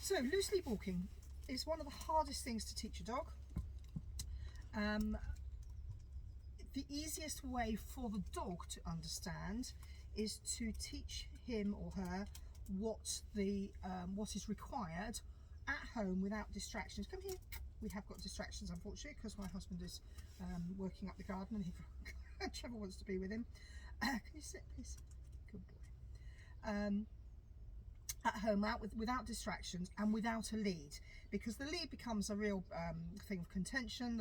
So loose lead walking is one of the hardest things to teach a dog. The easiest way for the dog to understand is to teach him or her what is required at home without distractions. Come here. We have got distractions, unfortunately, because my husband is working up the garden and Trevor wants to be with him. Can you sit, please? Good boy. At home, without distractions and without a lead, because the lead becomes a real thing of contention.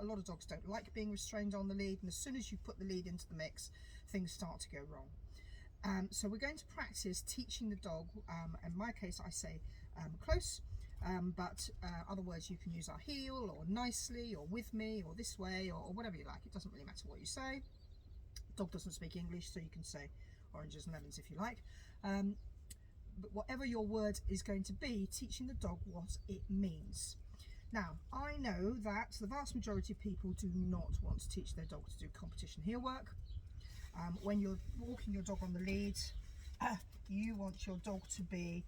A lot of dogs don't like being restrained on the lead, and as soon as you put the lead into the mix, things start to go wrong. So we're going to practice teaching the dog. In my case, I say close, but other words you can use are heel or nicely or with me or this way or whatever you like. It doesn't really matter what you say. Dog doesn't speak English, so you can say oranges and lemons if you like. But whatever your word is going to be, teaching the dog what it means. Now, I know that the vast majority of people do not want to teach their dog to do competition heel work. When you're walking your dog on the lead, you want your dog to be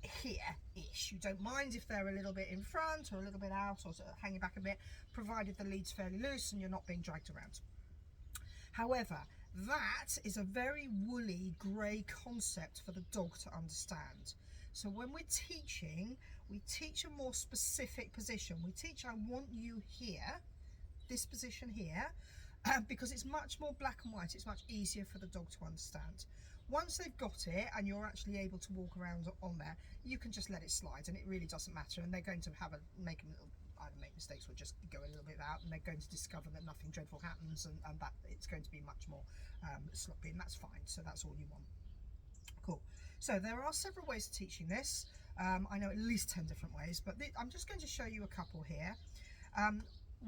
here-ish. You don't mind if they're a little bit in front or a little bit out or sort of hanging back a bit, provided the lead's fairly loose and you're not being dragged around. However, that is a very woolly grey concept for the dog to understand. So when we're teaching, we teach a more specific position. We teach, I want you here, this position here, because it's much more black and white. It's much easier for the dog to understand. Once they've got it and you're actually able to walk around on there, you can just let it slide and it really doesn't matter. And they're going to have either make mistakes or just go a little bit out, and they're going to discover that nothing dreadful happens and that it's going to be much more sloppy, and that's fine. So that's all you want. Cool. So there are several ways of teaching this. I know at least 10 different ways, but I'm just going to show you a couple here.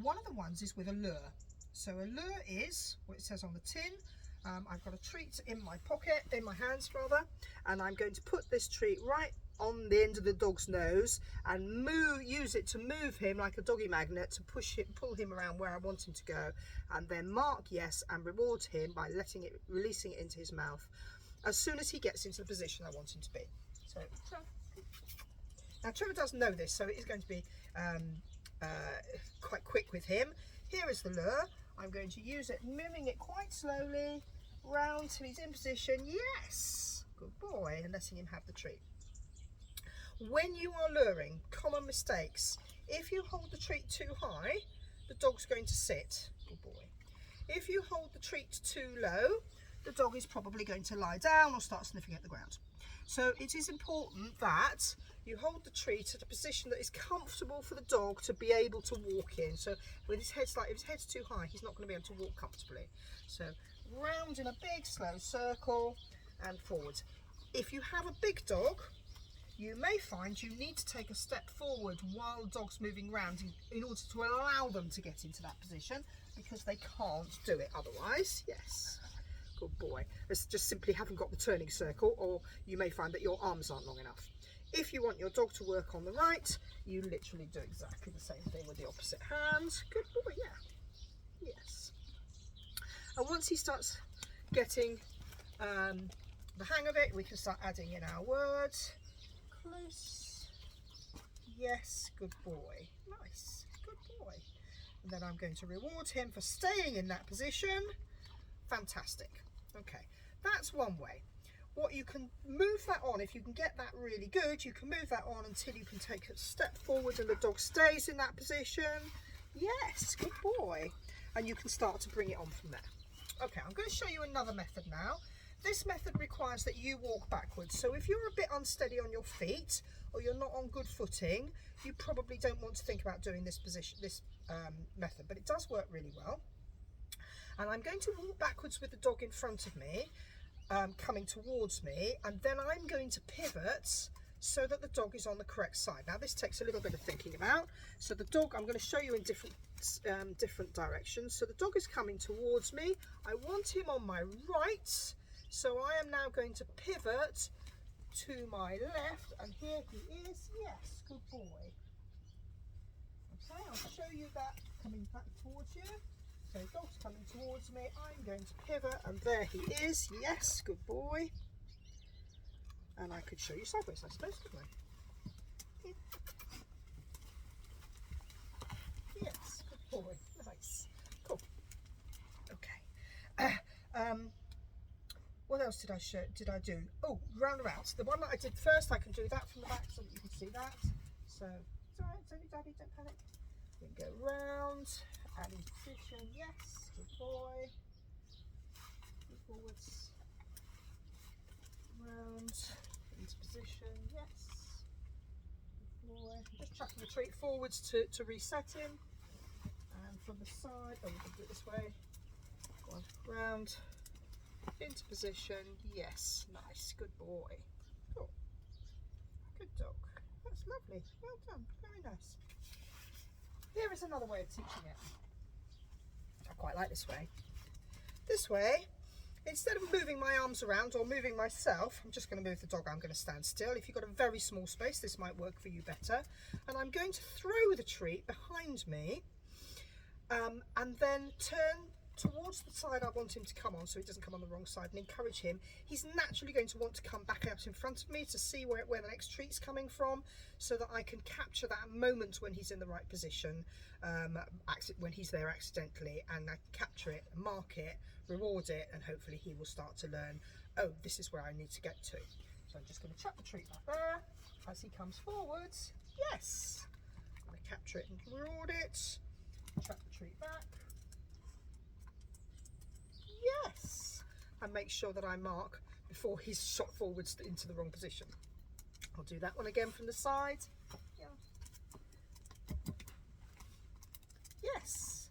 One of the ones is with a lure. So a lure is what it says on the tin. I've got a treat in my pocket, in my hands rather, and I'm going to put this treat right on the end of the dog's nose and use it to move him like a doggy magnet to pull him around where I want him to go, and then mark yes and reward him by releasing it into his mouth as soon as he gets into the position I want him to be. So now Trevor doesn't know this, so it is going to be quite quick with him. Here is the lure. I'm going to use it, moving it quite slowly round till he's in position. Yes, good boy, and letting him have the treat. When you are luring, common mistakes. If you hold the treat too high, the dog's going to sit. Good boy. If you hold the treat too low, the dog is probably going to lie down or start sniffing at the ground. So it is important that you hold the treat at a position that is comfortable for the dog to be able to walk in. So with his head if his head's too high, he's not going to be able to walk comfortably. So round in a big slow circle and forwards. If you have a big dog, you may find you need to take a step forward while the dog's moving around in order to allow them to get into that position, because they can't do it otherwise. Yes, good boy. It's just simply haven't got the turning circle, or you may find that your arms aren't long enough. If you want your dog to work on the right, you literally do exactly the same thing with the opposite hand. Good boy, yeah. Yes. And once he starts getting the hang of it, we can start adding in our words. Close. Yes, good boy. Nice, good boy. And then I'm going to reward him for staying in that position. Fantastic. Okay, that's one way. What you can move that on, if you can get that really good, you can move that on until you can take a step forward and the dog stays in that position. Yes, good boy. And you can start to bring it on from there. Okay, I'm going to show you another method now. This method requires that you walk backwards. So if you're a bit unsteady on your feet or you're not on good footing, you probably don't want to think about doing this method, but it does work really well. And I'm going to walk backwards with the dog in front of me, coming towards me, and then I'm going to pivot so that the dog is on the correct side. Now this takes a little bit of thinking about. So the dog, I'm going to show you in different directions. So the dog is coming towards me. I want him on my right. So I am now going to pivot to my left, and here he is. Yes, good boy. Okay, I'll show you that coming back towards you. So dog's coming towards me, I'm going to pivot, and there he is. Yes, good boy. And I could show you sideways, I suppose, couldn't I? boy. Nice. Cool. Okay. What else did I do? Oh, roundabouts. The one that I did first, I can do that from the back so that you can see that. So it's alright, it's only Daddy, don't panic. We can go round, add into position, yes, good boy. Go forwards, round, into position, yes. Good boy. Just chucking the treat forwards to reset him. And from the side, oh, we can do it this way. Go on, round. Into position, yes, nice, good boy. Cool. Good dog. That's lovely. Well done, very nice. Here is another way of teaching it. I quite like this way. This way, instead of moving my arms around or moving myself, I'm just going to move the dog. I'm going to stand still. If you've got a very small space, this might work for you better. And I'm going to throw the treat behind me and then turn towards the side I want him to come on, so he doesn't come on the wrong side, and encourage him. He's naturally going to want to come back out in front of me to see where the next treat's coming from, so that I can capture that moment when he's in the right position, when he's there accidentally, and I can capture it, mark it, reward it, and hopefully he will start to learn, oh, this is where I need to get to. So I'm just going to chuck the treat back there as he comes forwards. Yes. I'm going to capture it and reward it. Chuck the treat back. Yes, and make sure that I mark before he's shot forwards into the wrong position. I'll do that one again from the side. Yeah. Yes,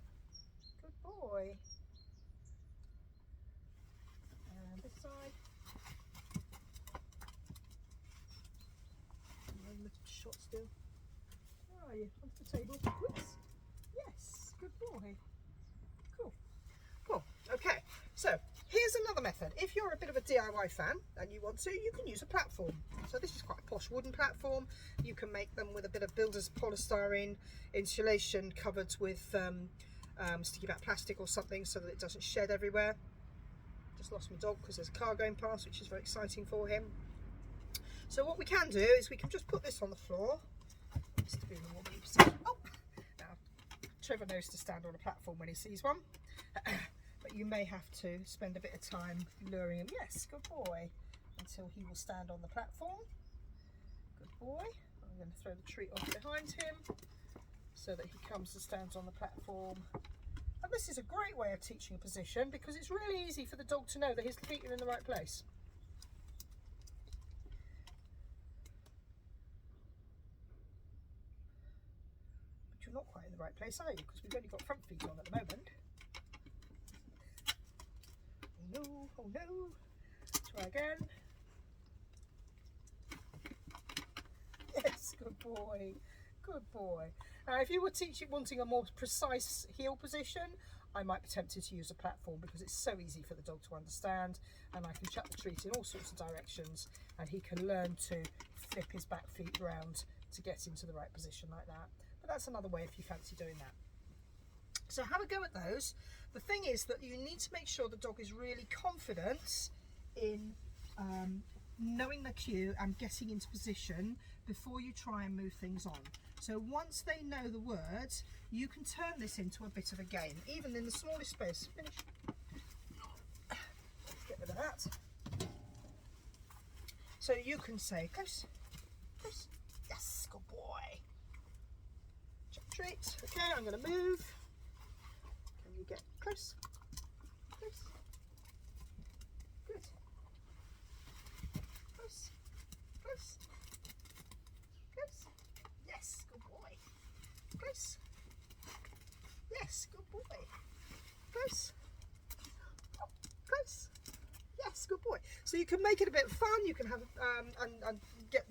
good boy. And this side. And the shot still. Where are you? Onto the table. Whoops. Yes, good boy. Cool. Cool. Okay, so here's another method. If you're a bit of a DIY fan and you want to, you can use a platform. So this is quite a posh wooden platform. You can make them with a bit of builder's polystyrene insulation covered with sticky back plastic or something so that it doesn't shed everywhere. Just lost my dog because there's a car going past, which is very exciting for him. So what we can do is we can just put this on the floor. Just to be in a wobbly position. Oh! Now, Trevor knows to stand on a platform when he sees one. But you may have to spend a bit of time luring him. Yes, good boy. Until he will stand on the platform. Good boy. I'm going to throw the treat off behind him so that he comes and stands on the platform. And this is a great way of teaching a position because it's really easy for the dog to know that his feet are in the right place. But you're not quite in the right place, are you? Because we've only got front feet on at the moment. Oh no, oh no. Try again. Yes, good boy. Good boy. Now, if you were wanting a more precise heel position, I might be tempted to use a platform because it's so easy for the dog to understand, and I can chuck the treat in all sorts of directions and he can learn to flip his back feet round to get into the right position like that. But that's another way if you fancy doing that. So have a go at those. The thing is that you need to make sure the dog is really confident in knowing the cue and getting into position before you try and move things on. So once they know the words, you can turn this into a bit of a game, even in the smallest space. Finish. Get rid of that. So you can say, close, close, yes, good boy. Check treat. Okay, I'm going to move. Can you get close? Close. Good. Close. Close. Close. Yes, good boy. Close. Yes, good boy. Close. Oh, close. Yes, good boy. So you can make it a bit fun. You can have and get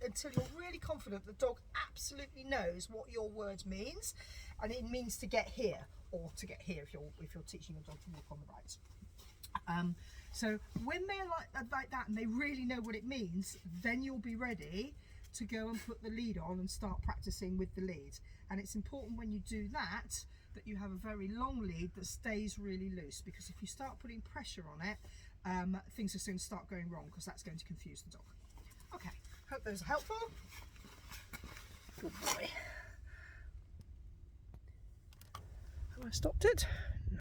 until you're really confident the dog absolutely knows what your word means, and it means to get here or to get here if you're teaching a dog to walk on the right. So when they're like that and they really know what it means, then you'll be ready to go and put the lead on and start practicing with the lead. And it's important when you do that you have a very long lead that stays really loose, because if you start putting pressure on it, things are going to start going wrong, because that's going to confuse the dog. Okay, hope those are helpful. Good boy. I stopped it.